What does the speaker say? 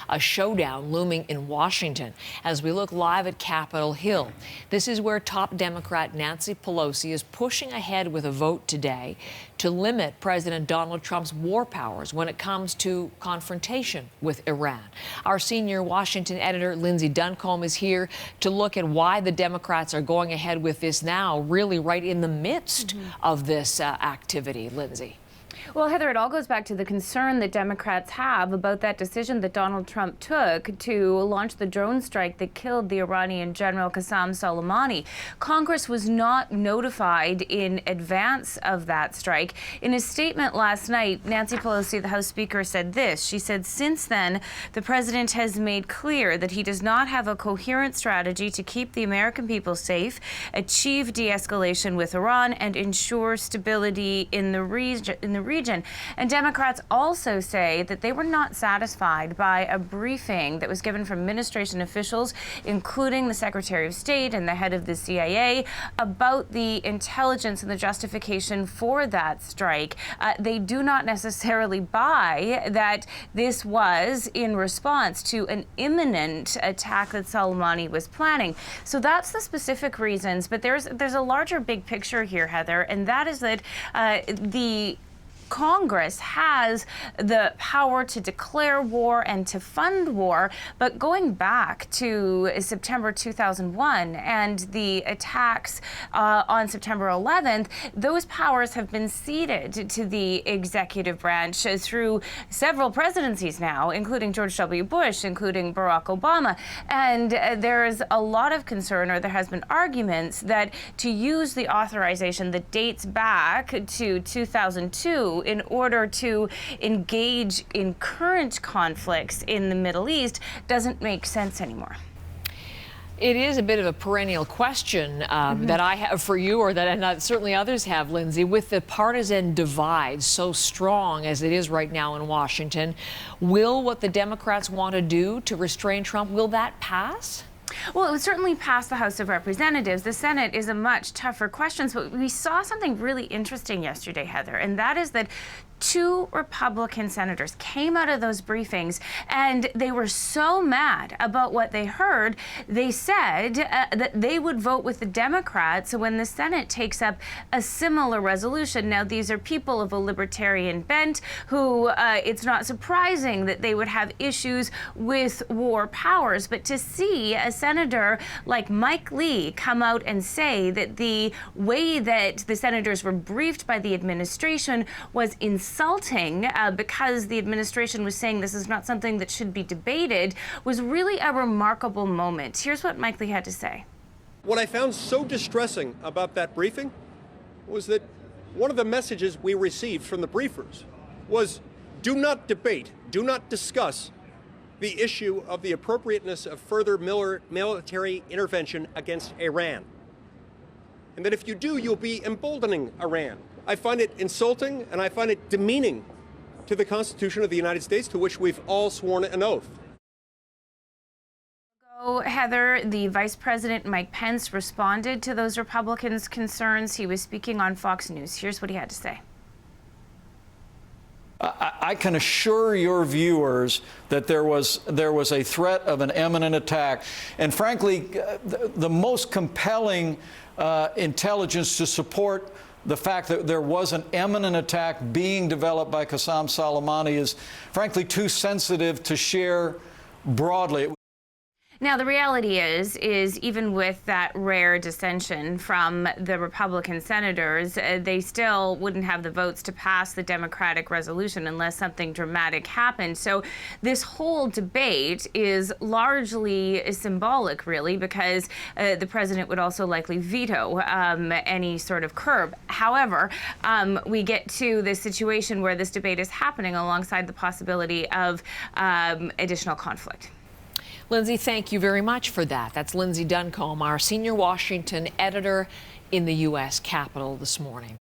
a showdown looming in Washington as we look live at Capitol Hill. This is where top Democrat Nancy Pelosi is pushing ahead with a vote today to limit President Donald Trump's war powers when it comes to confrontation with Iran. Our senior Washington editor, Lindsay Duncombe, is here to look at why the Democrats are going ahead with this now, really right in the midst of this activity. Lindsay. Well, Heather, it all goes back to the concern that Democrats have about that decision that Donald Trump took to launch the drone strike that killed the Iranian General Qasem Soleimani. Congress was not notified in advance of that strike. In a statement last night, Nancy Pelosi, the House Speaker, said this. She said, since then, the president has made clear that he does not have a coherent strategy to keep the American people safe, achieve de-escalation with Iran, and ensure stability in the region. And Democrats also say that they were not satisfied by a briefing that was given from administration officials, including the Secretary of State and the head of the CIA, about the intelligence and the justification for that strike. They do not necessarily buy that this was in response to an imminent attack that Soleimani was planning. So that's the specific reasons. But there's a larger big picture here, Heather, and that is that the Congress has the power to declare war and to fund war, but going back to September 2001 and the attacks on September 11th, those powers have been ceded to the executive branch through several presidencies now, including George W. Bush, including Barack Obama. And there is a lot of concern, or there has been arguments, that to use the authorization that dates back to 2002 in order to engage in current conflicts in the Middle East doesn't make sense anymore. It is a bit of a perennial question that I have for you, or that certainly others have, Lindsay. With the partisan divide so strong as it is right now in Washington, will what the Democrats want to do to restrain Trump, will that pass? Well, it would certainly pass the House of Representatives. The Senate is a much tougher question. But we saw something really interesting yesterday, Heather, and that is that two Republican senators came out of those briefings and they were so mad about what they heard, they said that they would vote with the Democrats when the Senate takes up a similar resolution. Now, these are people of a libertarian bent who it's not surprising that they would have issues with war powers. But to see a senator like Mike Lee come out and say that the way that the senators were briefed by the administration was insulting because the administration was saying this is not something that should be debated was really a remarkable moment. Here's what Mike Lee had to say. What I found so distressing about that briefing was that one of the messages we received from the briefers was, do not debate, do not discuss the issue of the appropriateness of further military intervention against Iran. And that if you do, you'll be emboldening Iran. I find it insulting and I find it demeaning to the Constitution of the United States, to which we've all sworn an oath. Heather, the Vice President Mike Pence responded to those Republicans' concerns. He was speaking on Fox News. Here's what he had to say. I can assure your viewers that there was a threat of an imminent attack. And frankly, the most compelling intelligence to support the fact that there was an imminent attack being developed by Qasem Soleimani is frankly too sensitive to share broadly. Now, the reality is even with that rare dissension from the Republican senators, they still wouldn't have the votes to pass the Democratic resolution unless something dramatic happened. So this whole debate is largely symbolic, really, because the president would also likely veto any sort of curb. However, we get to this situation where this debate is happening alongside the possibility of additional conflict. Lindsay, thank you very much for that. That's Lindsay Duncombe, our senior Washington editor in the U.S. Capitol this morning.